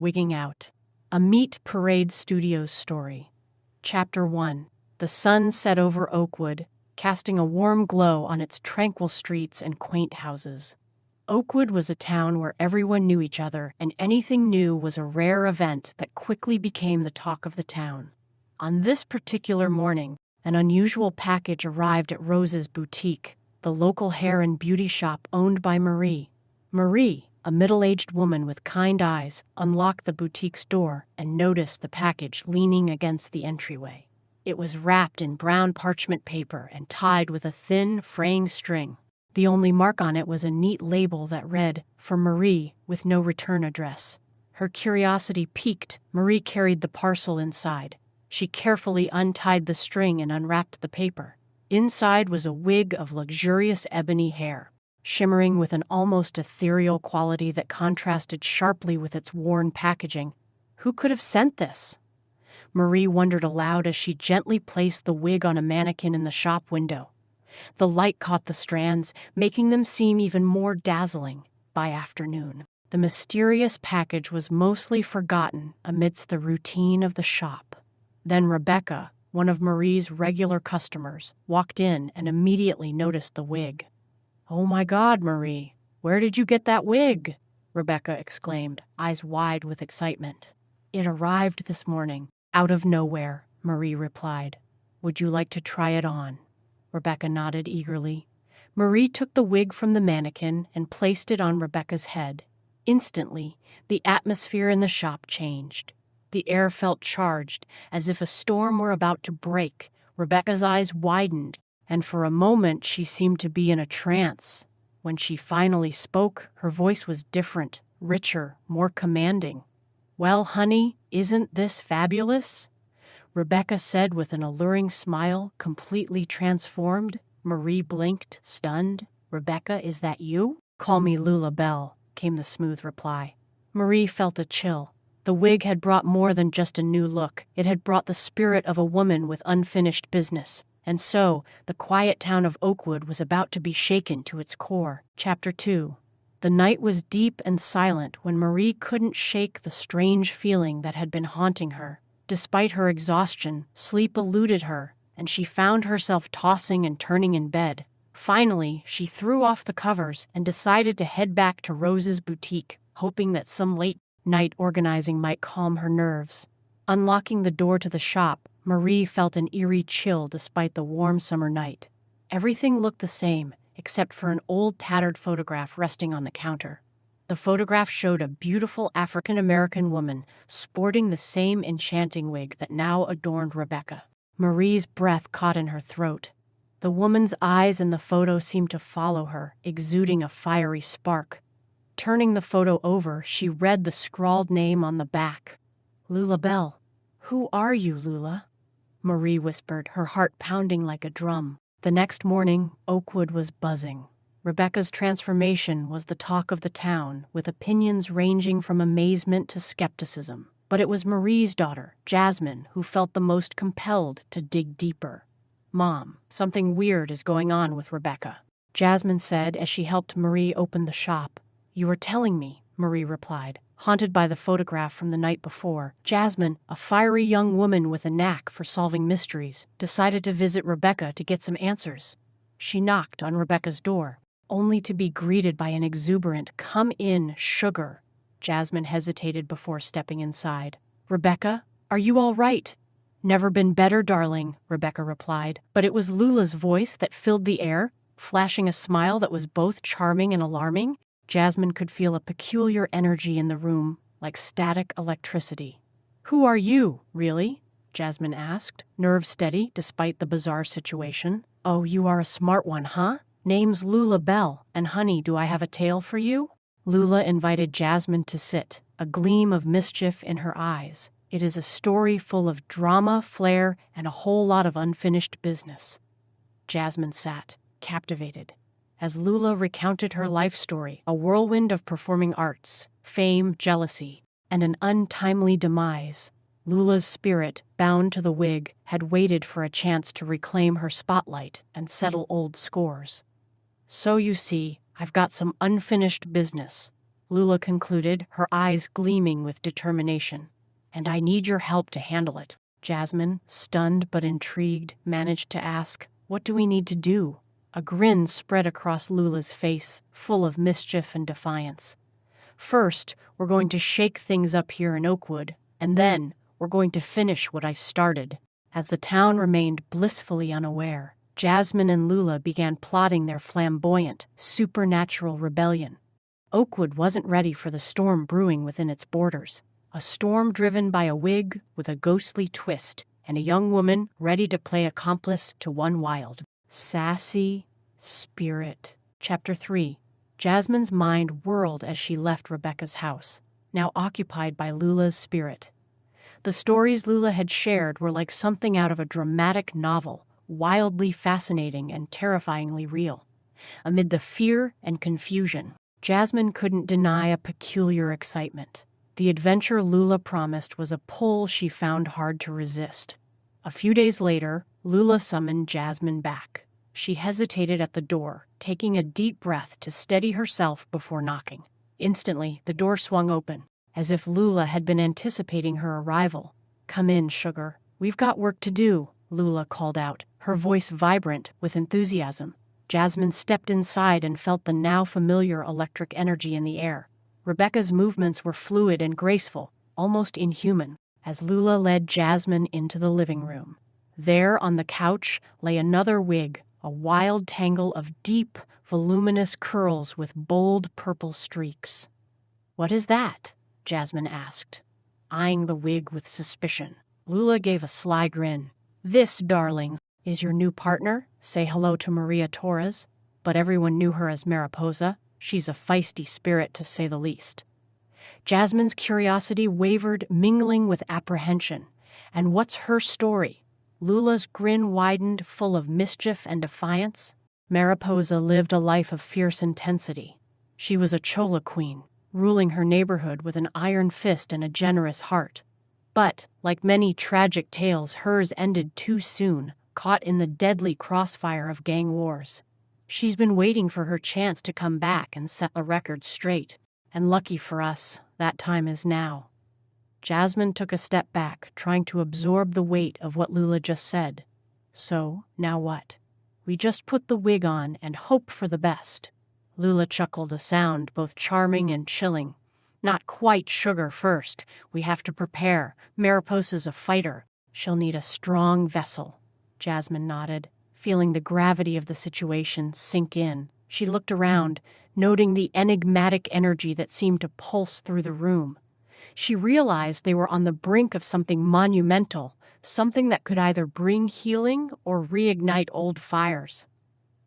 Wigging Out. A Meat Parade Studios story. Chapter 1. The sun set over Oakwood, casting a warm glow on its tranquil streets and quaint houses. Oakwood was a town where everyone knew each other, and anything new was a rare event that quickly became the talk of the town. On this particular morning, an unusual package arrived at Rose's boutique, the local hair and beauty shop owned by Marie. Marie, a middle-aged woman with kind eyes, unlocked the boutique's door and noticed the package leaning against the entryway. It was wrapped in brown parchment paper and tied with a thin, fraying string. The only mark on it was a neat label that read, "For Marie," with no return address. Her curiosity piqued, Marie carried the parcel inside. She carefully untied the string and unwrapped the paper. Inside was a wig of luxurious ebony hair, shimmering with an almost ethereal quality that contrasted sharply with its worn packaging. Who could have sent this? Marie wondered aloud as she gently placed the wig on a mannequin in the shop window. The light caught the strands, making them seem even more dazzling. By afternoon, the mysterious package was mostly forgotten amidst the routine of the shop. Then Rebecca, one of Marie's regular customers, walked in and immediately noticed the wig. "Oh my God, Marie, where did you get that wig?" Rebecca exclaimed, eyes wide with excitement. "It arrived this morning, out of nowhere," Marie replied. "Would you like to try it on?" Rebecca nodded eagerly. Marie took the wig from the mannequin and placed it on Rebecca's head. Instantly, the atmosphere in the shop changed. The air felt charged, as if a storm were about to break. Rebecca's eyes widened, and for a moment she seemed to be in a trance. When she finally spoke, her voice was different, richer, more commanding. "Well, honey, isn't this fabulous?" Rebecca said with an alluring smile, completely transformed. Marie blinked, stunned. "Rebecca, is that you?" "Call me Lula Bell," came the smooth reply. Marie felt a chill. The wig had brought more than just a new look. It had brought the spirit of a woman with unfinished business. And so, the quiet town of Oakwood was about to be shaken to its core. Chapter 2. The night was deep and silent when Marie couldn't shake the strange feeling that had been haunting her. Despite her exhaustion, sleep eluded her, and she found herself tossing and turning in bed. Finally, she threw off the covers and decided to head back to Rose's boutique, hoping that some late-night organizing might calm her nerves. Unlocking the door to the shop, Marie felt an eerie chill despite the warm summer night. Everything looked the same, except for an old tattered photograph resting on the counter. The photograph showed a beautiful African-American woman sporting the same enchanting wig that now adorned Rebecca. Marie's breath caught in her throat. The woman's eyes in the photo seemed to follow her, exuding a fiery spark. Turning the photo over, she read the scrawled name on the back. "Lula Bell." "Who are you, Lula?" Marie whispered, her heart pounding like a drum. The next morning, Oakwood was buzzing. Rebecca's transformation was the talk of the town, with opinions ranging from amazement to skepticism. But it was Marie's daughter, Jasmine, who felt the most compelled to dig deeper. "Mom, something weird is going on with Rebecca," Jasmine said as she helped Marie open the shop. "You were telling me," Marie replied, haunted by the photograph from the night before. Jasmine, a fiery young woman with a knack for solving mysteries, decided to visit Rebecca to get some answers. She knocked on Rebecca's door, only to be greeted by an exuberant, "Come in, sugar." Jasmine hesitated before stepping inside. "Rebecca, are you all right?" "Never been better, darling," Rebecca replied. But it was Lula's voice that filled the air, flashing a smile that was both charming and alarming. Jasmine could feel a peculiar energy in the room, like static electricity. "Who are you, really?" Jasmine asked, nerves steady despite the bizarre situation. "Oh, you are a smart one, huh? Name's Lula Bell, and honey, do I have a tale for you?" Lula invited Jasmine to sit, a gleam of mischief in her eyes. "It is a story full of drama, flair, and a whole lot of unfinished business." Jasmine sat, captivated, as Lula recounted her life story, a whirlwind of performing arts, fame, jealousy, and an untimely demise. Lula's spirit, bound to the wig, had waited for a chance to reclaim her spotlight and settle old scores. "So you see, I've got some unfinished business," Lula concluded, her eyes gleaming with determination. "And I need your help to handle it." Jasmine, stunned but intrigued, managed to ask, "What do we need to do?" A grin spread across Lula's face, full of mischief and defiance. "First, we're going to shake things up here in Oakwood, and then we're going to finish what I started." As the town remained blissfully unaware, Jasmine and Lula began plotting their flamboyant, supernatural rebellion. Oakwood wasn't ready for the storm brewing within its borders. A storm driven by a wig with a ghostly twist, and a young woman ready to play accomplice to one wild, sassy spirit. Chapter 3. Jasmine's mind whirled as she left Rebecca's house, now occupied by Lula's spirit. The stories Lula had shared were like something out of a dramatic novel, wildly fascinating and terrifyingly real. Amid the fear and confusion, Jasmine couldn't deny a peculiar excitement. The adventure Lula promised was a pull she found hard to resist. A few days later, Lula summoned Jasmine back. She hesitated at the door, taking a deep breath to steady herself before knocking. Instantly, the door swung open, as if Lula had been anticipating her arrival. "Come in, sugar. We've got work to do," Lula called out, her voice vibrant with enthusiasm. Jasmine stepped inside and felt the now familiar electric energy in the air. Rebecca's movements were fluid and graceful, almost inhuman, as Lula led Jasmine into the living room. There on the couch lay another wig, a wild tangle of deep, voluminous curls with bold purple streaks. "What is that?" Jasmine asked, eyeing the wig with suspicion. Lula gave a sly grin. "This, darling, is your new partner. Say hello to Maria Torres." But everyone knew her as Mariposa. She's a feisty spirit, to say the least. Jasmine's curiosity wavered, mingling with apprehension. And what's her story? Lula's grin widened, full of mischief and defiance. Mariposa lived a life of fierce intensity. She was a Chola queen, ruling her neighborhood with an iron fist and a generous heart. But, like many tragic tales, hers ended too soon, caught in the deadly crossfire of gang wars. She's been waiting for her chance to come back and set the record straight. And lucky for us, that time is now. Jasmine took a step back, trying to absorb the weight of what Lula just said. "So, now what? We just put the wig on and hope for the best." Lula chuckled, a sound both charming and chilling. "Not quite sugar first. We have to prepare. Mariposa's a fighter. She'll need a strong vessel." Jasmine nodded, feeling the gravity of the situation sink in. She looked around, noting the enigmatic energy that seemed to pulse through the room. She realized they were on the brink of something monumental, something that could either bring healing or reignite old fires.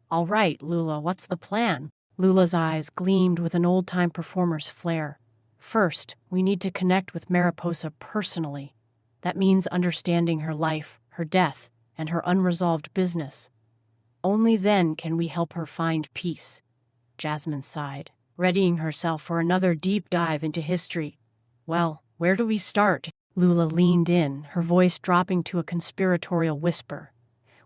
"All right, Lula, what's the plan?" Lula's eyes gleamed with an old-time performer's flair. "First, we need to connect with Mariposa personally. That means understanding her life, her death, and her unresolved business. Only then can we help her find peace." Jasmine sighed, readying herself for another deep dive into history. "Well, where do we start?" Lula leaned in, her voice dropping to a conspiratorial whisper.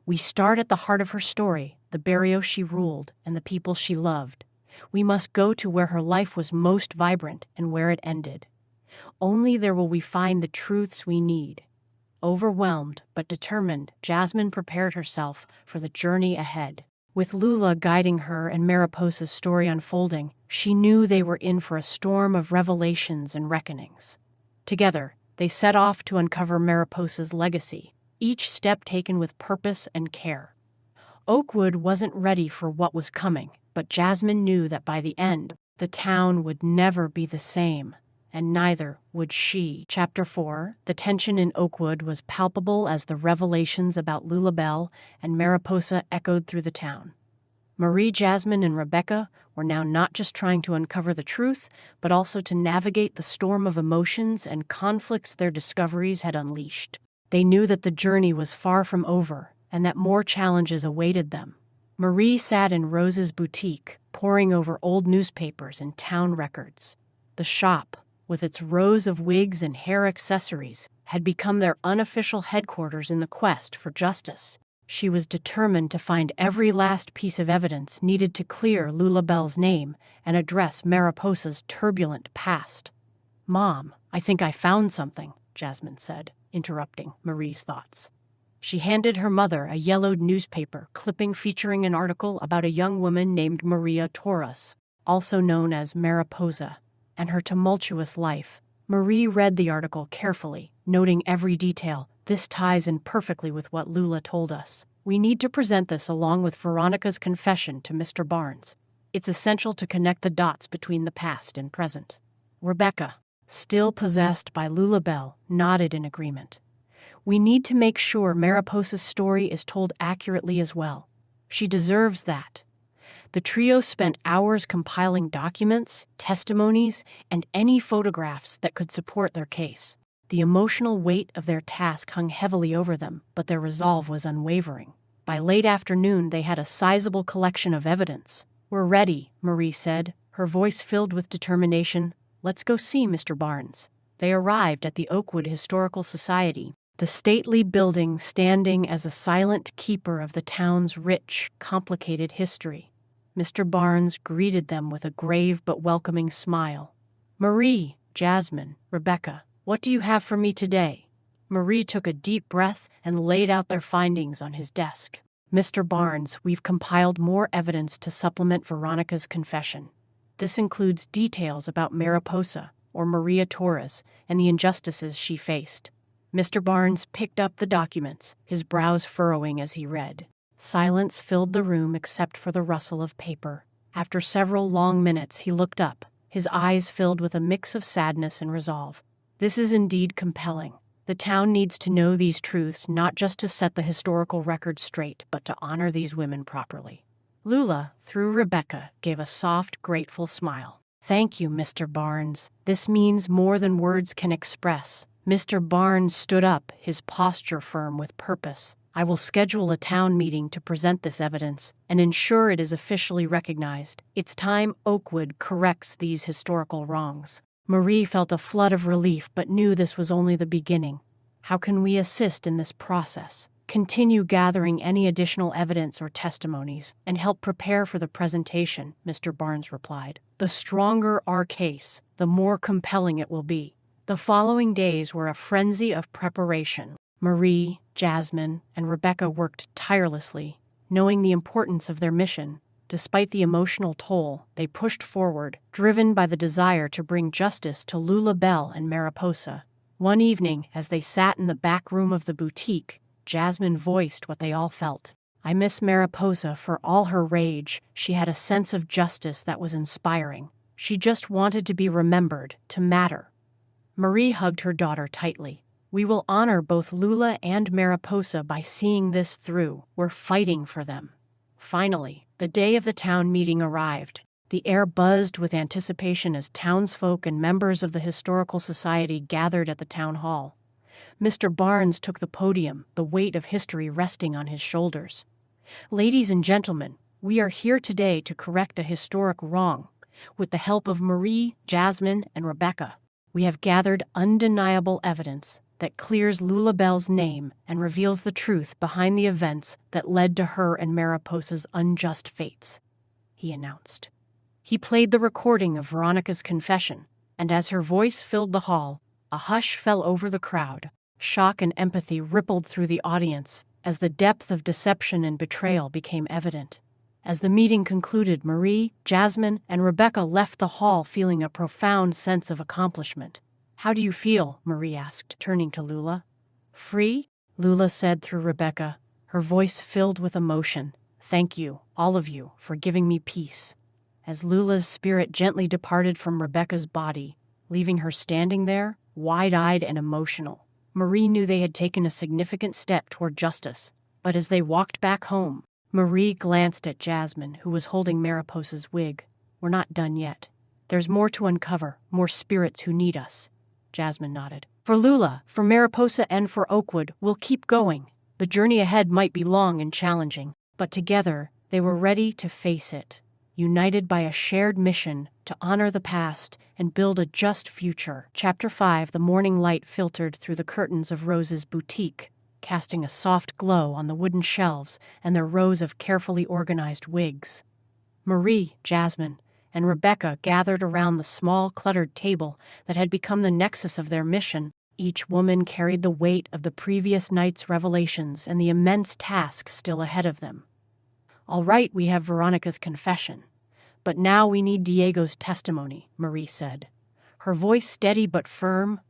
"We start at the heart of her story, the barrio she ruled and the people she loved. We must go to where her life was most vibrant and where it ended. Only there will we find the truths we need." Overwhelmed but determined, Jasmine prepared herself for the journey ahead. With Lula guiding her and Mariposa's story unfolding, she knew they were in for a storm of revelations and reckonings. Together, they set off to uncover Mariposa's legacy, each step taken with purpose and care. Oakwood wasn't ready for what was coming, but Jasmine knew that by the end, the town would never be the same. And neither would she. Chapter 4. The tension in Oakwood was palpable as the revelations about Lula Bell and Mariposa echoed through the town. Marie, Jasmine, and Rebecca were now not just trying to uncover the truth, but also to navigate the storm of emotions and conflicts their discoveries had unleashed. They knew that the journey was far from over, and that more challenges awaited them. Marie sat in Rose's boutique, poring over old newspapers and town records. The shop, with its rows of wigs and hair accessories, had become their unofficial headquarters in the quest for justice. She was determined to find every last piece of evidence needed to clear Lulabelle's name and address Mariposa's turbulent past. "Mom, I think I found something," Jasmine said, interrupting Marie's thoughts. She handed her mother a yellowed newspaper clipping featuring an article about a young woman named Maria Torres, also known as Mariposa, and her tumultuous life. Marie read the article carefully, noting every detail. "This ties in perfectly with what Lula told us. We need to present this along with Veronica's confession to Mr. Barnes. It's essential to connect the dots between the past and present." Rebecca, still possessed by Lulabelle, nodded in agreement. "We need to make sure Mariposa's story is told accurately as well. She deserves that." The trio spent hours compiling documents, testimonies, and any photographs that could support their case. The emotional weight of their task hung heavily over them, but their resolve was unwavering. By late afternoon, they had a sizable collection of evidence. "We're ready," Marie said, her voice filled with determination. "Let's go see Mr. Barnes." They arrived at the Oakwood Historical Society, the stately building standing as a silent keeper of the town's rich, complicated history. Mr. Barnes greeted them with a grave but welcoming smile. "Marie, Jasmine, Rebecca, what do you have for me today?" Marie took a deep breath and laid out their findings on his desk. "Mr. Barnes, we've compiled more evidence to supplement Veronica's confession. This includes details about Mariposa, or Maria Torres, and the injustices she faced." Mr. Barnes picked up the documents, his brows furrowing as he read. Silence filled the room except for the rustle of paper. After several long minutes, he looked up, his eyes filled with a mix of sadness and resolve. "This is indeed compelling. The town needs to know these truths not just to set the historical record straight, but to honor these women properly." Lula, through Rebecca, gave a soft, grateful smile. "Thank you, Mr. Barnes. This means more than words can express." Mr. Barnes stood up, his posture firm with purpose. "I will schedule a town meeting to present this evidence and ensure it is officially recognized. It's time Oakwood corrects these historical wrongs." Marie felt a flood of relief but knew this was only the beginning. "How can we assist in this process?" "Continue gathering any additional evidence or testimonies and help prepare for the presentation," Mr. Barnes replied. "The stronger our case, the more compelling it will be." The following days were a frenzy of preparation. Marie, Jasmine, and Rebecca worked tirelessly, knowing the importance of their mission. Despite the emotional toll, they pushed forward, driven by the desire to bring justice to Lulabelle and Mariposa. One evening, as they sat in the back room of the boutique, Jasmine voiced what they all felt. "I miss Mariposa for all her rage. She had a sense of justice that was inspiring. She just wanted to be remembered, to matter." Marie hugged her daughter tightly. "We will honor both Lula and Mariposa by seeing this through. We're fighting for them." Finally, the day of the town meeting arrived. The air buzzed with anticipation as townsfolk and members of the Historical Society gathered at the town hall. Mr. Barnes took the podium, the weight of history resting on his shoulders. "Ladies and gentlemen, we are here today to correct a historic wrong. With the help of Marie, Jasmine, and Rebecca, we have gathered undeniable evidence that clears Lulabelle's name and reveals the truth behind the events that led to her and Mariposa's unjust fates," he announced. He played the recording of Veronica's confession, and as her voice filled the hall, a hush fell over the crowd. Shock and empathy rippled through the audience as the depth of deception and betrayal became evident. As the meeting concluded, Marie, Jasmine, and Rebecca left the hall feeling a profound sense of accomplishment. "How do you feel?" Marie asked, turning to Lula. "Free?" Lula said through Rebecca, her voice filled with emotion. "Thank you, all of you, for giving me peace." As Lula's spirit gently departed from Rebecca's body, leaving her standing there, wide-eyed and emotional, Marie knew they had taken a significant step toward justice. But as they walked back home, Marie glanced at Jasmine, who was holding Mariposa's wig. "We're not done yet. There's more to uncover, more spirits who need us." Jasmine nodded. "For Lula, for Mariposa, and for Oakwood, we'll keep going. The journey ahead might be long and challenging, but together they were ready to face it, united by a shared mission to honor the past and build a just future. Chapter 5. The morning light filtered through the curtains of Rose's boutique, casting a soft glow on the wooden shelves and their rows of carefully organized wigs. Marie, Jasmine, and Rebecca gathered around the small, cluttered table that had become the nexus of their mission. Each woman carried the weight of the previous night's revelations and the immense task still ahead of them. "All right, we have Veronica's confession. But now we need Diego's testimony," Marie said, her voice steady but firm.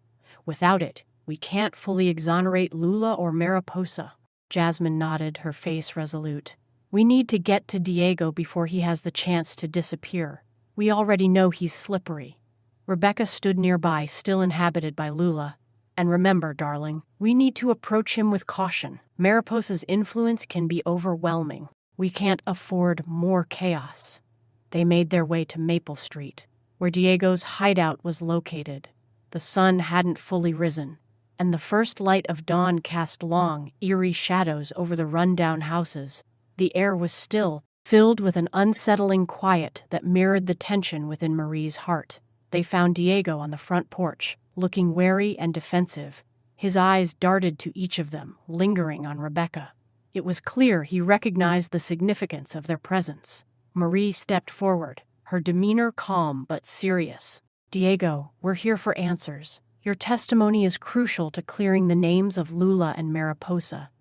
"Without it, we can't fully exonerate Lula or Mariposa." Jasmine nodded, her face resolute. "We need to get to Diego before he has the chance to disappear. We already know he's slippery." Rebecca stood nearby, still inhabited by Lula. "And remember, darling, we need to approach him with caution. Mariposa's influence can be overwhelming. We can't afford more chaos." They made their way to Maple Street, where Diego's hideout was located. The sun hadn't fully risen, and the first light of dawn cast long, eerie shadows over the run-down houses. The air was still, filled with an unsettling quiet that mirrored the tension within Marie's heart. They found Diego on the front porch, looking wary and defensive. His eyes darted to each of them, lingering on Rebecca. It was clear he recognized the significance of their presence. Marie stepped forward, her demeanor calm but serious. "Diego, we're here for answers. Your testimony is crucial to clearing the names of Lula and Mariposa.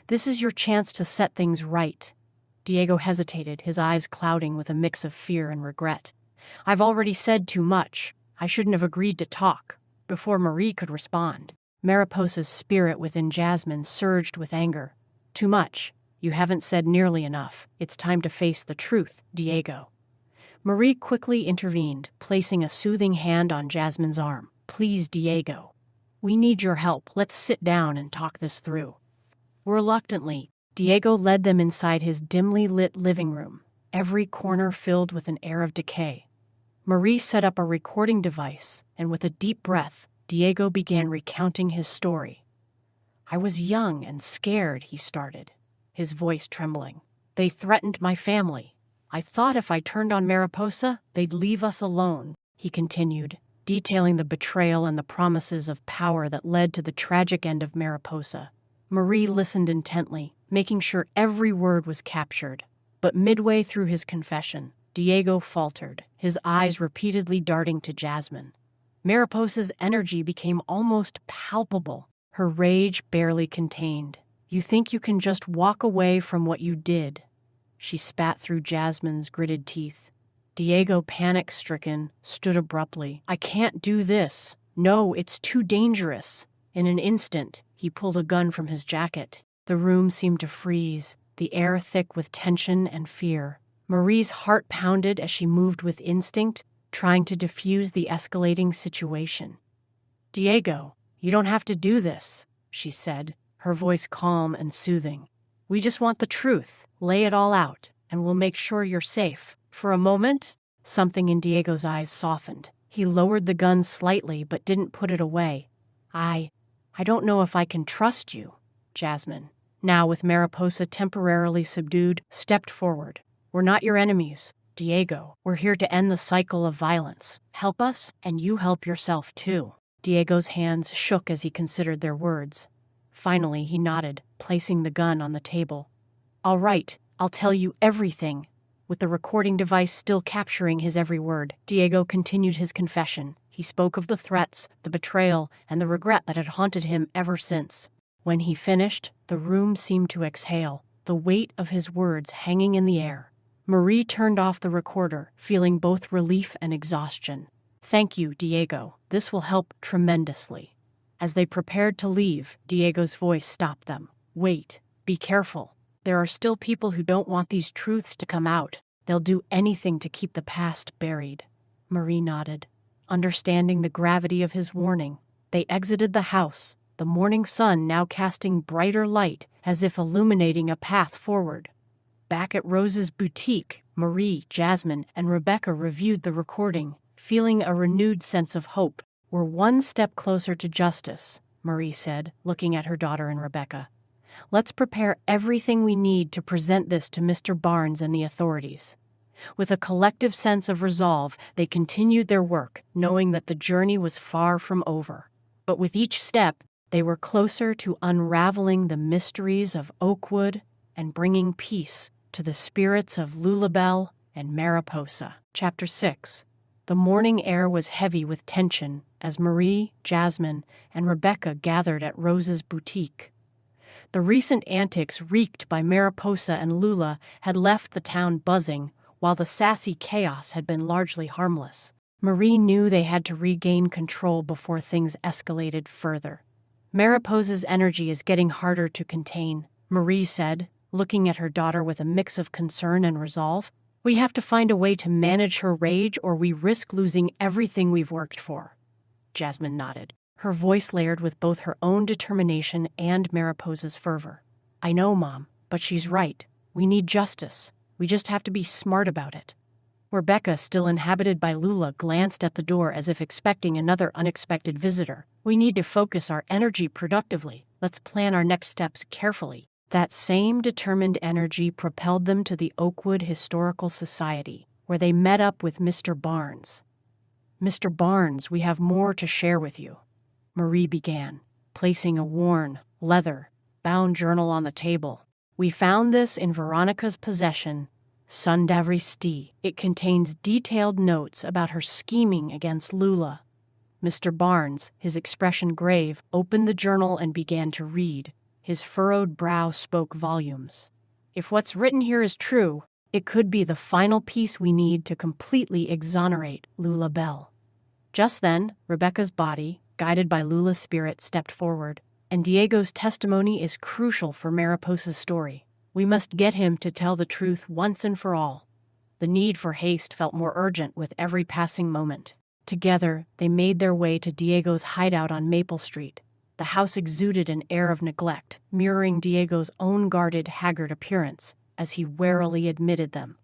This is your chance to set things right." Diego hesitated, his eyes clouding with a mix of fear and regret. "I've already said too much. I shouldn't have agreed to talk." Before Marie could respond, Mariposa's spirit within Jasmine surged with anger. "Too much. You haven't said nearly enough. It's time to face the truth, Diego." Marie quickly intervened, placing a soothing hand on Jasmine's arm. "Please, Diego. We need your help. Let's sit down and talk this through." Reluctantly, Diego led them inside his dimly lit living room, every corner filled with an air of decay. Marie set up a recording device, and with a deep breath, Diego began recounting his story. "I was young and scared," he started, his voice trembling. "They threatened my family. I thought if I turned on Mariposa, they'd leave us alone," he continued, detailing the betrayal and the promises of power that led to the tragic end of Mariposa. Marie listened intently, making sure every word was captured. But midway through his confession, Diego faltered, his eyes repeatedly darting to Jasmine. Mariposa's energy became almost palpable, her rage barely contained. "You think you can just walk away from what you did?" She spat through Jasmine's gritted teeth. Diego, panic-stricken, stood abruptly. "I can't do this. No, it's too dangerous." In an instant, he pulled a gun from his jacket. The room seemed to freeze, the air thick with tension and fear. Marie's heart pounded as she moved with instinct, trying to defuse the escalating situation. "Diego, you don't have to do this," she said, her voice calm and soothing. "We just want the truth. Lay it all out, and we'll make sure you're safe." For a moment, something in Diego's eyes softened. He lowered the gun slightly but didn't put it away. I don't know if I can trust you." Jasmine, now with Mariposa temporarily subdued, stepped forward. "We're not your enemies, Diego. We're here to end the cycle of violence. Help us, and you help yourself too." Diego's hands shook as he considered their words. Finally, he nodded, placing the gun on the table. "All right, I'll tell you everything." With the recording device still capturing his every word, Diego continued his confession. He spoke of the threats, the betrayal, and the regret that had haunted him ever since. When he finished, the room seemed to exhale, the weight of his words hanging in the air. Marie turned off the recorder, feeling both relief and exhaustion. "Thank you, Diego. This will help tremendously." As they prepared to leave, Diego's voice stopped them. "Wait. Be careful. There are still people who don't want these truths to come out. They'll do anything to keep the past buried." Marie nodded, understanding the gravity of his warning. They exited the house, the morning sun now casting brighter light as if illuminating a path forward. Back at Rose's boutique, Marie, Jasmine, and Rebecca reviewed the recording, feeling a renewed sense of hope. "We're one step closer to justice," Marie said, looking at her daughter and Rebecca. "Let's prepare everything we need to present this to Mr. Barnes and the authorities." With a collective sense of resolve, they continued their work, knowing that the journey was far from over. But with each step, They were closer to unraveling the mysteries of Oakwood and bringing peace to the spirits of Lulabelle and Mariposa. Chapter 6. The morning air was heavy with tension as Marie, Jasmine, and Rebecca gathered at Rose's boutique. The recent antics wreaked by Mariposa and Lula had left the town buzzing, while the sassy chaos had been largely harmless. Marie knew they had to regain control before things escalated further. Mariposa's energy is getting harder to contain, Marie said, looking at her daughter with a mix of concern and resolve. We have to find a way to manage her rage or we risk losing everything we've worked for. Jasmine nodded, her voice layered with both her own determination and Mariposa's fervor. I know, Mom, but she's right. We need justice. We just have to be smart about it. Rebecca, still inhabited by Lula, glanced at the door as if expecting another unexpected visitor. We need to focus our energy productively. Let's plan our next steps carefully. That same determined energy propelled them to the Oakwood Historical Society, where they met up with Mr. Barnes. Mr. Barnes, we have more to share with you, Marie began, placing a worn, leather-bound journal on the table. We found this in Veronica's possession, Son d'Avristi. It contains detailed notes about her scheming against Lula. Mr. Barnes, his expression grave, opened the journal and began to read. His furrowed brow spoke volumes. If what's written here is true, it could be the final piece we need to completely exonerate Lulabelle. Just then, Rebecca's body, guided by Lula's spirit, stepped forward, and Diego's testimony is crucial for Mariposa's story. We must get him to tell the truth once and for all. The need for haste felt more urgent with every passing moment. Together, they made their way to Diego's hideout on Maple Street. The house exuded an air of neglect, mirroring Diego's own guarded, haggard appearance as he warily admitted them.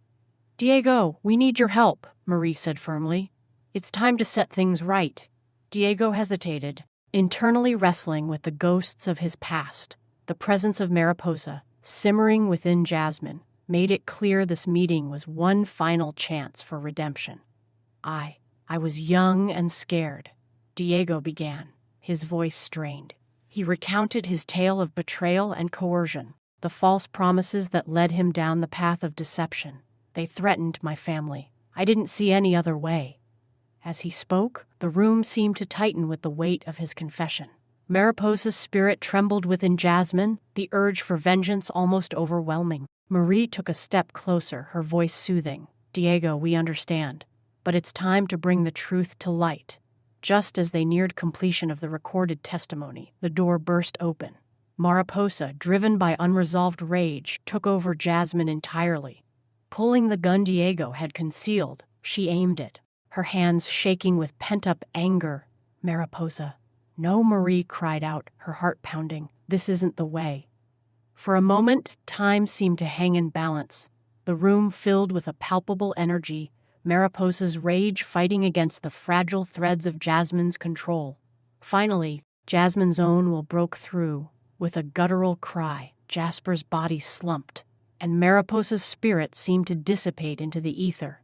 Diego, we need your help, Marie said firmly. It's time to set things right. Diego hesitated, internally wrestling with the ghosts of his past. The presence of Mariposa, simmering within Jasmine, made it clear this meeting was one final chance for redemption. I was young and scared, Diego began, his voice strained. He recounted his tale of betrayal and coercion, the false promises that led him down the path of deception. They threatened my family. I didn't see any other way. As he spoke, the room seemed to tighten with the weight of his confession. Mariposa's spirit trembled within Jasmine, the urge for vengeance almost overwhelming. Marie took a step closer, her voice soothing. Diego, we understand, but it's time to bring the truth to light. Just as they neared completion of the recorded testimony, the door burst open. Mariposa, driven by unresolved rage, took over Jasmine entirely. Pulling the gun Diego had concealed, she aimed it, her hands shaking with pent-up anger. Mariposa. No, Marie cried out, her heart pounding. This isn't the way. For a moment, time seemed to hang in balance, the room filled with a palpable energy, Mariposa's rage fighting against the fragile threads of Jasmine's control. Finally, Jasmine's own will broke through. With a guttural cry, Jasper's body slumped, and Mariposa's spirit seemed to dissipate into the ether.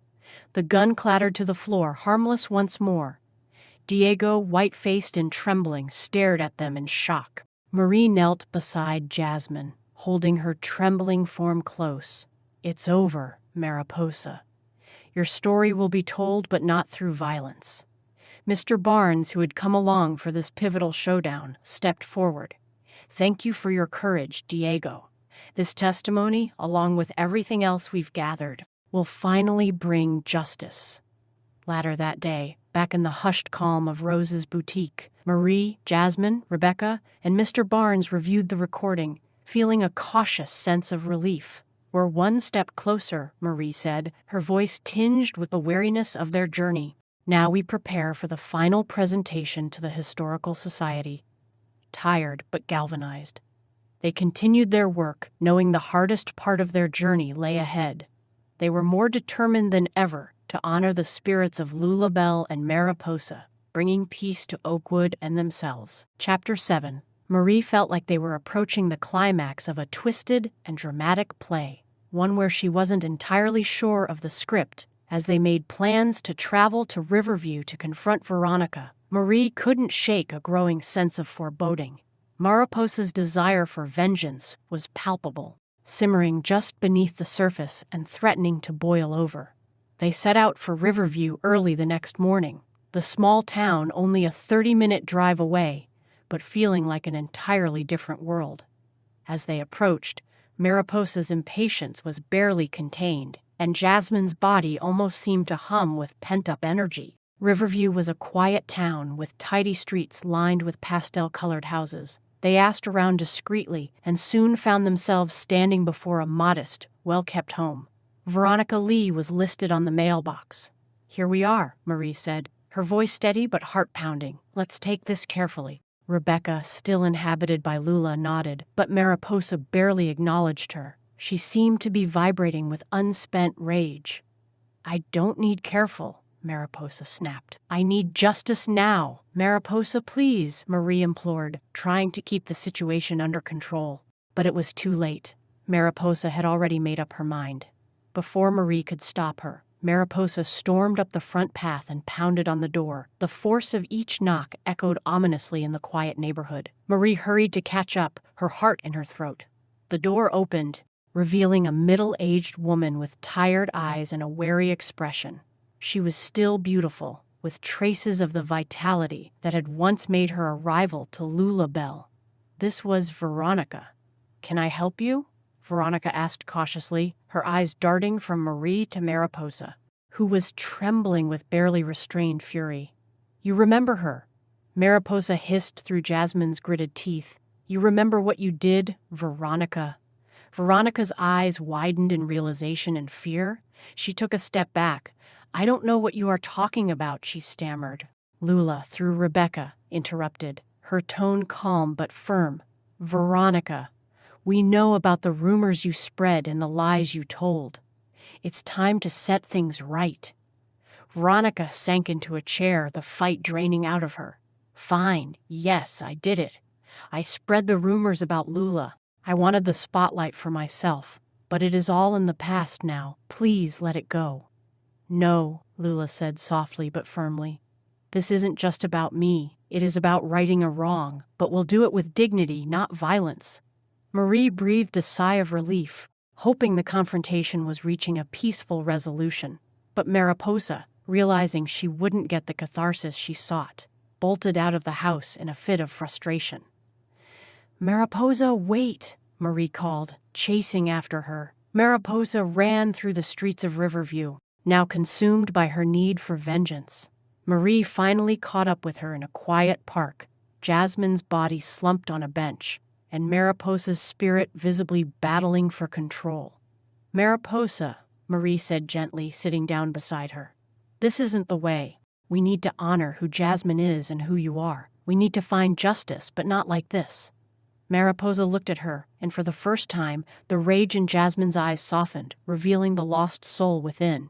The gun clattered to the floor, harmless once more. Diego, white-faced and trembling, stared at them in shock. Marie knelt beside Jasmine, holding her trembling form close. It's over, Mariposa. Your story will be told, but not through violence. Mr. Barnes, who had come along for this pivotal showdown, stepped forward. Thank you for your courage, Diego. This testimony, along with everything else we've gathered, will finally bring justice. Later that day, back in the hushed calm of Rose's boutique, Marie, Jasmine, Rebecca, and Mr. Barnes reviewed the recording, feeling a cautious sense of relief. We're one step closer, Marie said, her voice tinged with the weariness of their journey. Now we prepare for the final presentation to the Historical Society. Tired but galvanized, they continued their work, knowing the hardest part of their journey lay ahead. They were more determined than ever to honor the spirits of Lulabelle and Mariposa, bringing peace to Oakwood and themselves. Chapter 7. Marie felt like they were approaching the climax of a twisted and dramatic play, one where she wasn't entirely sure of the script. As they made plans to travel to Riverview to confront Veronica, Marie couldn't shake a growing sense of foreboding. Mariposa's desire for vengeance was palpable, simmering just beneath the surface and threatening to boil over. They set out for Riverview early the next morning, the small town only a 30-minute drive away, but feeling like an entirely different world. As they approached, Mariposa's impatience was barely contained, and Jasmine's body almost seemed to hum with pent-up energy. Riverview was a quiet town with tidy streets lined with pastel-colored houses. They asked around discreetly and soon found themselves standing before a modest, well-kept home. Veronica Lee was listed on the mailbox. "Here we are," Marie said, her voice steady but heart-pounding. "Let's take this carefully." Rebecca, still inhabited by Lula, nodded, but Mariposa barely acknowledged her. She seemed to be vibrating with unspent rage. "I don't need careful," Mariposa snapped. "I need justice now." "Mariposa, please," Marie implored, trying to keep the situation under control. But it was too late. Mariposa had already made up her mind. Before Marie could stop her, Mariposa stormed up the front path and pounded on the door. The force of each knock echoed ominously in the quiet neighborhood. Marie hurried to catch up, her heart in her throat. The door opened, revealing a middle-aged woman with tired eyes and a wary expression. She was still beautiful, with traces of the vitality that had once made her a rival to Lula Bell. This was Veronica. "Can I help you?" Veronica asked cautiously, her eyes darting from Marie to Mariposa, who was trembling with barely restrained fury. "You remember her?" Mariposa hissed through Jasmine's gritted teeth. "You remember what you did, Veronica?" Veronica's eyes widened in realization and fear. She took a step back. "I don't know what you are talking about," she stammered. Lula, through Rebecca, interrupted, her tone calm but firm. "Veronica, we know about the rumors you spread and the lies you told. It's time to set things right." Veronica sank into a chair, the fight draining out of her. "Fine, yes, I did it. I spread the rumors about Lula. I wanted the spotlight for myself, but it is all in the past now. Please let it go." "No," Lula said softly but firmly. "This isn't just about me. It is about righting a wrong, but we'll do it with dignity, not violence." Marie breathed a sigh of relief, hoping the confrontation was reaching a peaceful resolution. But Mariposa, realizing she wouldn't get the catharsis she sought, bolted out of the house in a fit of frustration. "Mariposa, wait!" Marie called, chasing after her. Mariposa ran through the streets of Riverview, now consumed by her need for vengeance. Marie finally caught up with her in a quiet park. Jasmine's body slumped on a bench, and Mariposa's spirit visibly battling for control. "Mariposa," Marie said gently, sitting down beside her. "This isn't the way. We need to honor who Jasmine is and who you are. We need to find justice, but not like this." Mariposa looked at her, and for the first time, the rage in Jasmine's eyes softened, revealing the lost soul within.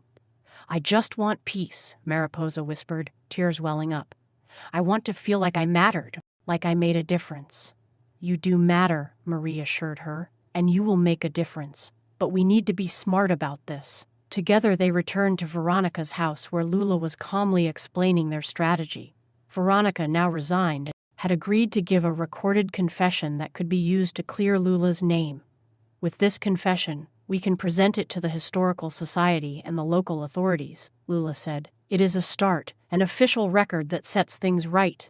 "I just want peace," Mariposa whispered, tears welling up. "I want to feel like I mattered, like I made a difference." "You do matter," Marie assured her, "and you will make a difference. But we need to be smart about this." Together they returned to Veronica's house where Lula was calmly explaining their strategy. Veronica, now resigned, had agreed to give a recorded confession that could be used to clear Lula's name. "With this confession, we can present it to the Historical Society and the local authorities," Lula said. "It is a start, an official record that sets things right."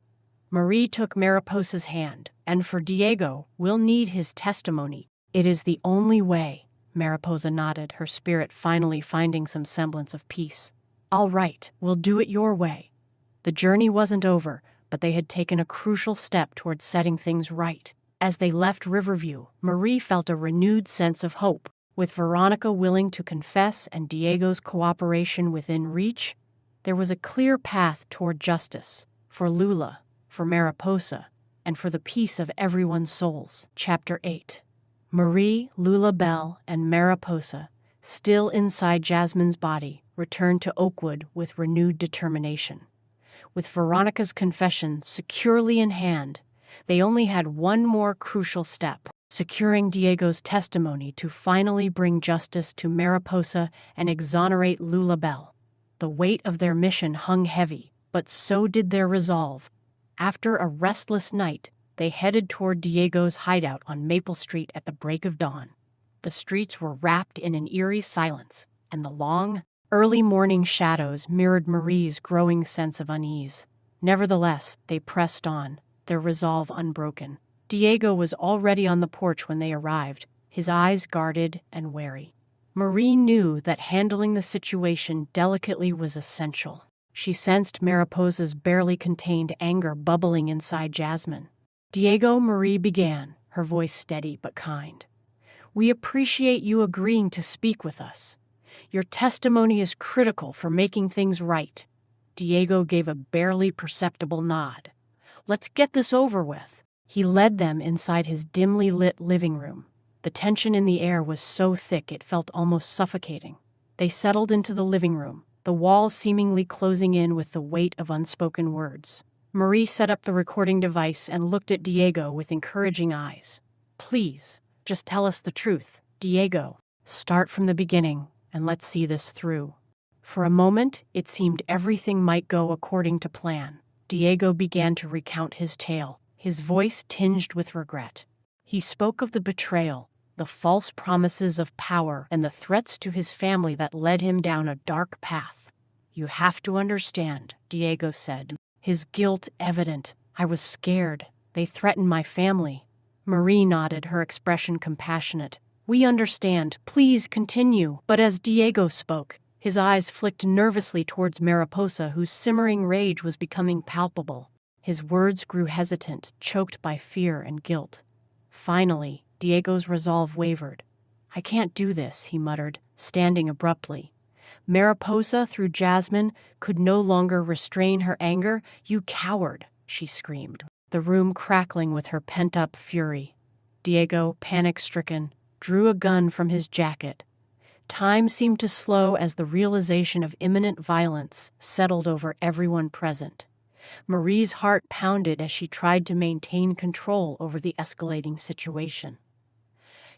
Marie took Mariposa's hand. "And for Diego, we'll need his testimony. It is the only way." Mariposa nodded, her spirit finally finding some semblance of peace. "All right, we'll do it your way." The journey wasn't over, but they had taken a crucial step towards setting things right. As they left Riverview, Marie felt a renewed sense of hope. With Veronica willing to confess and Diego's cooperation within reach, there was a clear path toward justice, for Lula, for Mariposa, and for the peace of everyone's souls. Chapter 8. Marie, Lula Bell, and Mariposa, still inside Jasmine's body, returned to Oakwood with renewed determination. With Veronica's confession securely in hand, they only had one more crucial step: securing Diego's testimony to finally bring justice to Mariposa and exonerate Lula Bell. The weight of their mission hung heavy, but so did their resolve. After a restless night, They headed toward Diego's hideout on Maple Street at the break of dawn. The streets were wrapped in an eerie silence, and the long, early morning shadows mirrored Marie's growing sense of unease. Nevertheless, they pressed on, their resolve unbroken. Diego was already on the porch when they arrived, his eyes guarded and wary. Marie knew that handling the situation delicately was essential. She sensed Mariposa's barely contained anger bubbling inside Jasmine. "Diego," Marie began, her voice steady but kind. "We appreciate you agreeing to speak with us. Your testimony is critical for making things right." Diego gave a barely perceptible nod. "Let's get this over with." He led them inside his dimly lit living room. The tension in the air was so thick it felt almost suffocating. They settled into the living room, the walls seemingly closing in with the weight of unspoken words. Marie set up the recording device and looked at Diego with encouraging eyes. "Please, just tell us the truth, Diego. Start from the beginning, and let's see this through." For a moment, it seemed everything might go according to plan. Diego began to recount his tale, his voice tinged with regret. He spoke of the betrayal, the false promises of power, and the threats to his family that led him down a dark path. "You have to understand," Diego said, his guilt evident. "I was scared. They threatened my family." Marie nodded, her expression compassionate. "We understand. Please continue." But as Diego spoke, his eyes flicked nervously towards Mariposa, whose simmering rage was becoming palpable. His words grew hesitant, choked by fear and guilt. Finally, Diego's resolve wavered. "I can't do this," he muttered, standing abruptly. Mariposa, through Jasmine, could no longer restrain her anger. "You coward!" she screamed, the room crackling with her pent-up fury. Diego, panic-stricken, drew a gun from his jacket. Time seemed to slow as the realization of imminent violence settled over everyone present. Marie's heart pounded as she tried to maintain control over the escalating situation.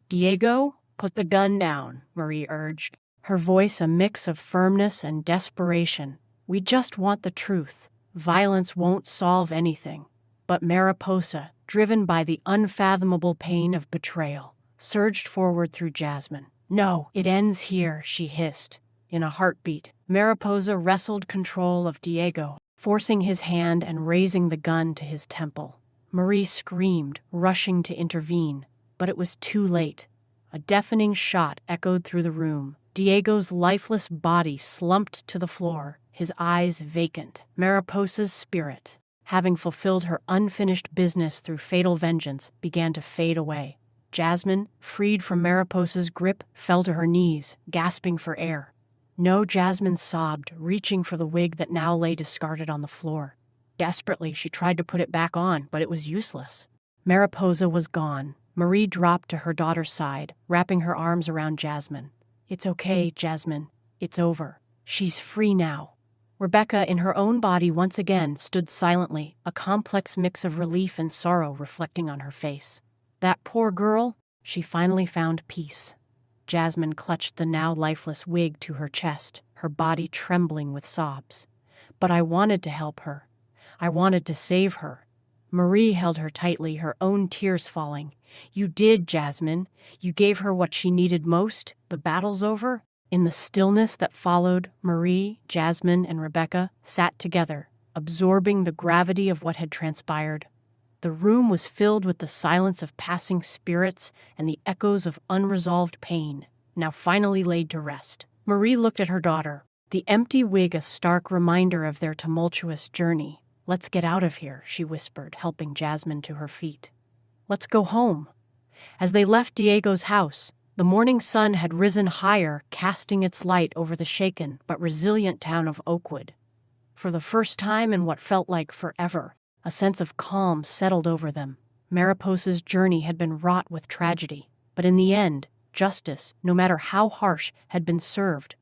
"Diego, put the gun down," Marie urged, her voice a mix of firmness and desperation. "We just want the truth. Violence won't solve anything." But Mariposa, driven by the unfathomable pain of betrayal, surged forward through Jasmine. "No, it ends here," she hissed. In a heartbeat, Mariposa wrestled control of Diego, forcing his hand and raising the gun to his temple. Marie screamed, rushing to intervene, but it was too late. A deafening shot echoed through the room. Diego's lifeless body slumped to the floor, his eyes vacant. Mariposa's spirit, having fulfilled her unfinished business through fatal vengeance, began to fade away. Jasmine, freed from Mariposa's grip, fell to her knees, gasping for air. "No," Jasmine sobbed, reaching for the wig that now lay discarded on the floor. Desperately, she tried to put it back on, but it was useless. Mariposa was gone. Marie dropped to her daughter's side, wrapping her arms around Jasmine. "It's okay, Jasmine. It's over. She's free now." Rebecca, in her own body once again, stood silently, a complex mix of relief and sorrow reflecting on her face. "That poor girl," she finally found peace. Jasmine clutched the now lifeless wig to her chest, her body trembling with sobs. "But I wanted to help her. I wanted to save her." Marie held her tightly, her own tears falling. "You did, Jasmine. You gave her what she needed most. The battle's over." In the stillness that followed, Marie, Jasmine, and Rebecca sat together, absorbing the gravity of what had transpired. The room was filled with the silence of passing spirits and the echoes of unresolved pain, now finally laid to rest. Marie looked at her daughter, the empty wig a stark reminder of their tumultuous journey. "Let's get out of here," she whispered, helping Jasmine to her feet. "Let's go home." As they left Diego's house, the morning sun had risen higher, casting its light over the shaken but resilient town of Oakwood. For the first time in what felt like forever, a sense of calm settled over them. Mariposa's journey had been wrought with tragedy, but in the end, justice, no matter how harsh, had been served.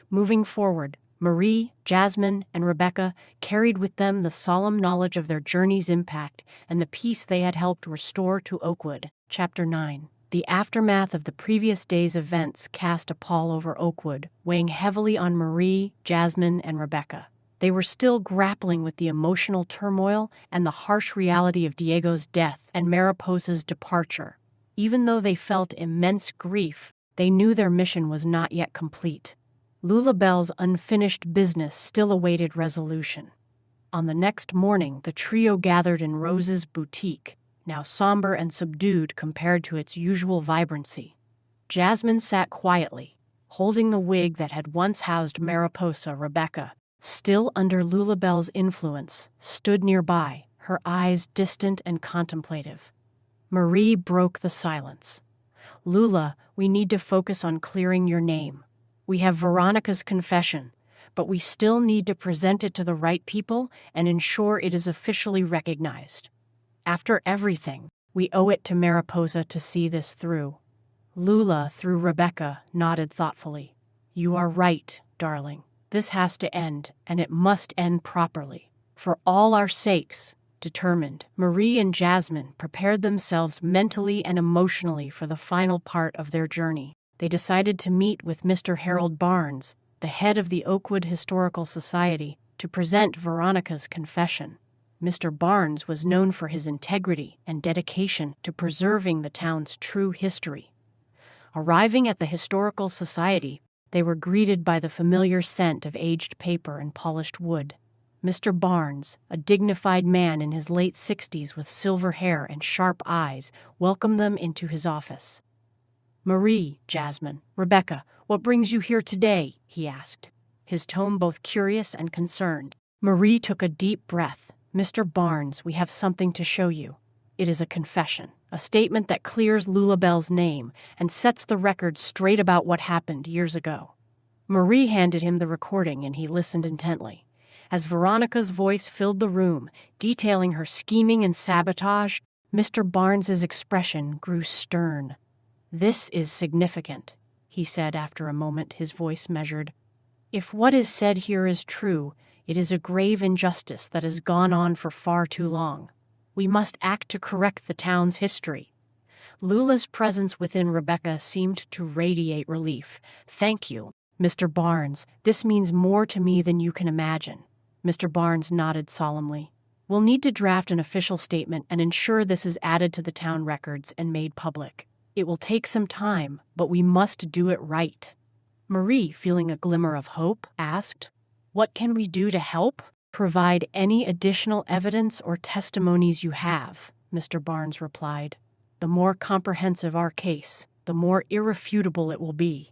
Moving forward, Marie, Jasmine, and Rebecca carried with them the solemn knowledge of their journey's impact and the peace they had helped restore to Oakwood. Chapter 9. The aftermath of the previous day's events cast a pall over Oakwood, weighing heavily on Marie, Jasmine, and Rebecca. They were still grappling with the emotional turmoil and the harsh reality of Diego's death and Mariposa's departure. Even though they felt immense grief, they knew their mission was not yet complete. Lulabelle's unfinished business still awaited resolution. On the next morning, the trio gathered in Rose's boutique, now somber and subdued compared to its usual vibrancy. Jasmine sat quietly, holding the wig that had once housed Mariposa. Rebecca, still under Lulabelle's influence, stood nearby, her eyes distant and contemplative. Marie broke the silence. "Lula, we need to focus on clearing your name. We have Veronica's confession, but we still need to present it to the right people and ensure it is officially recognized. After everything, we owe it to Mariposa to see this through." Lula, through Rebecca, nodded thoughtfully. "You are right, darling. This has to end, and it must end properly. For all our sakes." Determined, Marie and Jasmine prepared themselves mentally and emotionally for the final part of their journey. They decided to meet with Mr. Harold Barnes, the head of the Oakwood Historical Society, to present Veronica's confession. Mr. Barnes was known for his integrity and dedication to preserving the town's true history. Arriving at the Historical Society, they were greeted by the familiar scent of aged paper and polished wood. Mr. Barnes, a dignified man in his late 60s with silver hair and sharp eyes, welcomed them into his office. "Marie, Jasmine, Rebecca, what brings you here today?" he asked, his tone both curious and concerned. Marie took a deep breath. "Mr. Barnes, we have something to show you. It is a confession, a statement that clears Lulabelle's name and sets the record straight about what happened years ago." Marie handed him the recording and he listened intently. As Veronica's voice filled the room, detailing her scheming and sabotage, Mr. Barnes's expression grew stern. "This is significant," he said after a moment, his voice measured. "If what is said here is true, it is a grave injustice that has gone on for far too long. We must act to correct the town's history." Lula's presence within Rebecca seemed to radiate relief. "Thank you, Mr. Barnes. This means more to me than you can imagine." Mr. Barnes nodded solemnly. "We'll need to draft an official statement and ensure this is added to the town records and made public. It will take some time, but we must do it right." Marie, feeling a glimmer of hope, asked, "What can we do to help?" "Provide any additional evidence or testimonies you have," Mr. Barnes replied. "The more comprehensive our case, the more irrefutable it will be."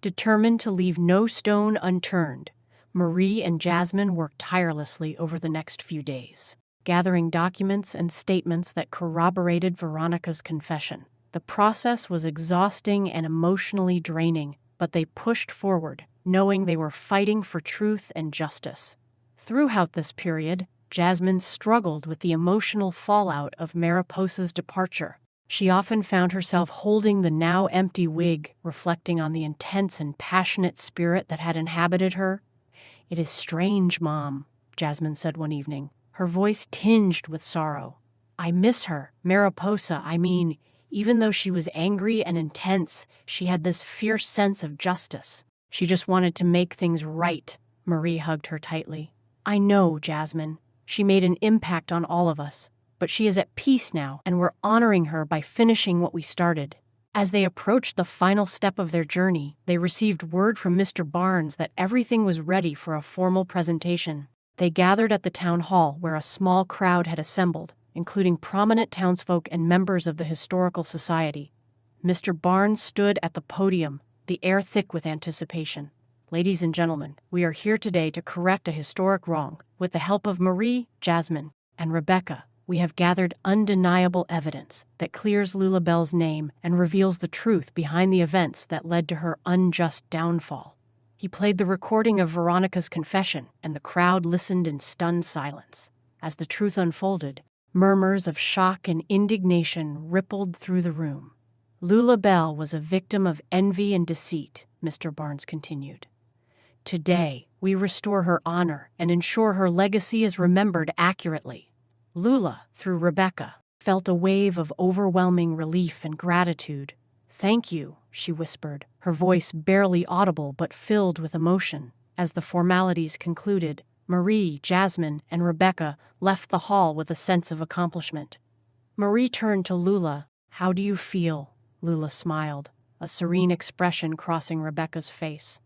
Determined to leave no stone unturned, Marie and Jasmine worked tirelessly over the next few days, gathering documents and statements that corroborated Veronica's confession. The process was exhausting and emotionally draining, but they pushed forward, knowing they were fighting for truth and justice. Throughout this period, Jasmine struggled with the emotional fallout of Mariposa's departure. She often found herself holding the now empty wig, reflecting on the intense and passionate spirit that had inhabited her. "It is strange, Mom," Jasmine said one evening, her voice tinged with sorrow. "I miss her, Mariposa, I mean. Even though she was angry and intense, she had this fierce sense of justice. She just wanted to make things right." Marie hugged her tightly. "I know, Jasmine. She made an impact on all of us. But she is at peace now, and we're honoring her by finishing what we started." As they approached the final step of their journey, they received word from Mr. Barnes that everything was ready for a formal presentation. They gathered at the town hall where a small crowd had assembled, including prominent townsfolk and members of the Historical Society. Mr. Barnes stood at the podium, the air thick with anticipation. "Ladies and gentlemen, we are here today to correct a historic wrong. With the help of Marie, Jasmine, and Rebecca, we have gathered undeniable evidence that clears Lulabelle's name and reveals the truth behind the events that led to her unjust downfall." He played the recording of Veronica's confession, and the crowd listened in stunned silence. As the truth unfolded, murmurs of shock and indignation rippled through the room. "Lulabelle was a victim of envy and deceit," Mr. Barnes continued. "Today, we restore her honor and ensure her legacy is remembered accurately." Lula, through Rebecca, felt a wave of overwhelming relief and gratitude. "Thank you," she whispered, her voice barely audible but filled with emotion. As the formalities concluded, Marie, Jasmine, and Rebecca left the hall with a sense of accomplishment. Marie turned to Lula. "How do you feel?" Lula smiled, a serene expression crossing Rebecca's face.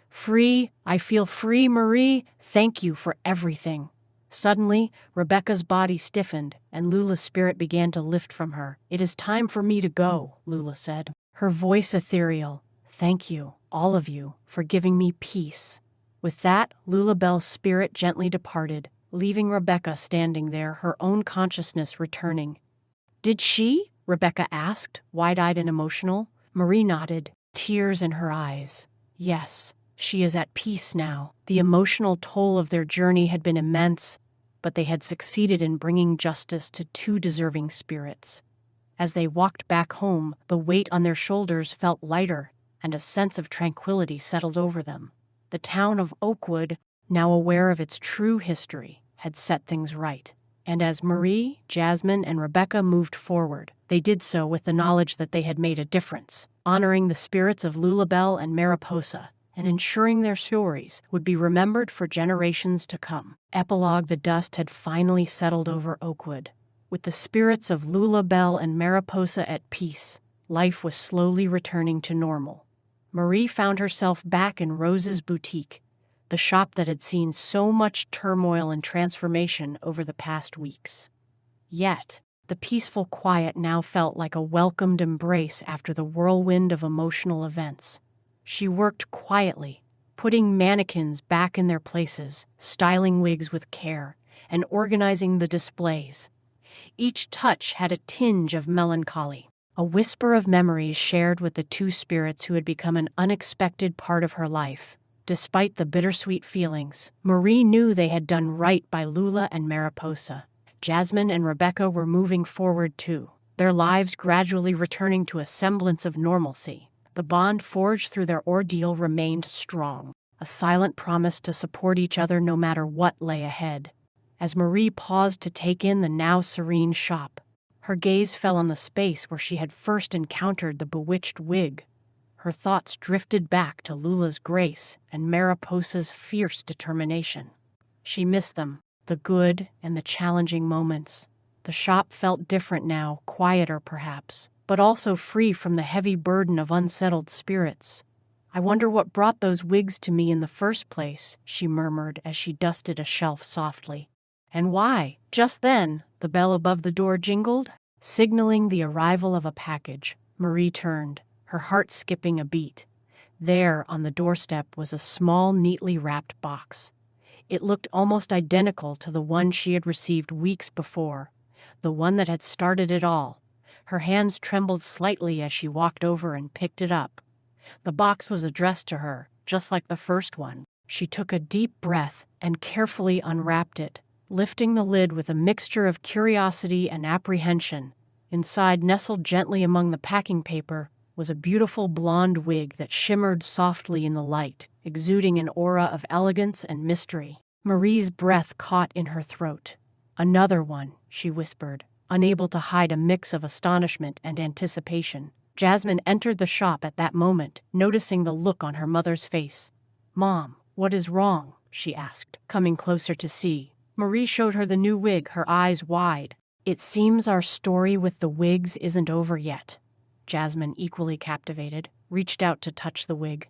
"Free, I feel free, Marie. Thank you for everything." Suddenly, Rebecca's body stiffened, and Lula's spirit began to lift from her. "It is time for me to go," Lula said, her voice ethereal. "Thank you, all of you, for giving me peace." With that, Lulabelle's spirit gently departed, leaving Rebecca standing there, her own consciousness returning. "Did she?" Rebecca asked, wide-eyed and emotional. Marie nodded, tears in her eyes. "Yes, she is at peace now." The emotional toll of their journey had been immense, but they had succeeded in bringing justice to two deserving spirits. As they walked back home, the weight on their shoulders felt lighter, and a sense of tranquility settled over them. The town of Oakwood, now aware of its true history, had set things right. And as Marie, Jasmine, and Rebecca moved forward, they did so with the knowledge that they had made a difference, honoring the spirits of Lulabelle and Mariposa, and ensuring their stories would be remembered for generations to come. Epilogue: the dust had finally settled over Oakwood. With the spirits of Lulabelle and Mariposa at peace, life was slowly returning to normal. Marie found herself back in Rose's boutique, the shop that had seen so much turmoil and transformation over the past weeks. Yet, the peaceful quiet now felt like a welcomed embrace after the whirlwind of emotional events. She worked quietly, putting mannequins back in their places, styling wigs with care, and organizing the displays. Each touch had a tinge of melancholy, a whisper of memories shared with the two spirits who had become an unexpected part of her life. Despite the bittersweet feelings, Marie knew they had done right by Lula and Mariposa. Jasmine and Rebecca were moving forward too, their lives gradually returning to a semblance of normalcy. The bond forged through their ordeal remained strong, a silent promise to support each other no matter what lay ahead. As Marie paused to take in the now serene shop, her gaze fell on the space where she had first encountered the bewitched wig. Her thoughts drifted back to Lula's grace and Mariposa's fierce determination. She missed them, the good and the challenging moments. The shop felt different now, quieter perhaps, but also free from the heavy burden of unsettled spirits. "I wonder what brought those wigs to me in the first place," she murmured as she dusted a shelf softly. "And why?" Just then, the bell above the door jingled, signaling the arrival of a package. Marie turned, her heart skipping a beat. There, on the doorstep, was a small, neatly wrapped box. It looked almost identical to the one she had received weeks before, the one that had started it all. Her hands trembled slightly as she walked over and picked it up. The box was addressed to her, just like the first one. She took a deep breath and carefully unwrapped it, lifting the lid with a mixture of curiosity and apprehension. Inside, nestled gently among the packing paper, was a beautiful blonde wig that shimmered softly in the light, exuding an aura of elegance and mystery. Marie's breath caught in her throat. "Another one," she whispered, unable to hide a mix of astonishment and anticipation. Jasmine entered the shop at that moment, noticing the look on her mother's face. "Mom, what is wrong?" she asked, coming closer to see. Marie showed her the new wig, her eyes wide. "It seems our story with the wigs isn't over yet." Jasmine, equally captivated, reached out to touch the wig.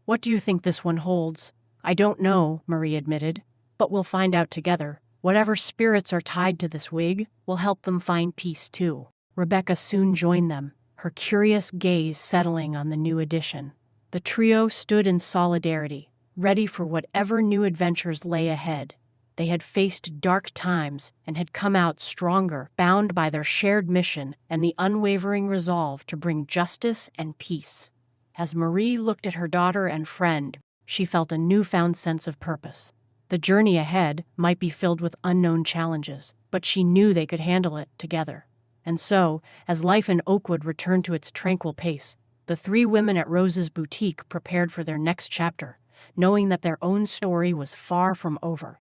"What do you think this one holds?" "I don't know," Marie admitted, "but we'll find out together. Whatever spirits are tied to this wig will help them find peace too." Rebecca soon joined them, her curious gaze settling on the new addition. The trio stood in solidarity, ready for whatever new adventures lay ahead. They had faced dark times and had come out stronger, bound by their shared mission and the unwavering resolve to bring justice and peace. As Marie looked at her daughter and friend, she felt a newfound sense of purpose. The journey ahead might be filled with unknown challenges, but she knew they could handle it together. And so, as life in Oakwood returned to its tranquil pace, the three women at Rose's boutique prepared for their next chapter, knowing that their own story was far from over.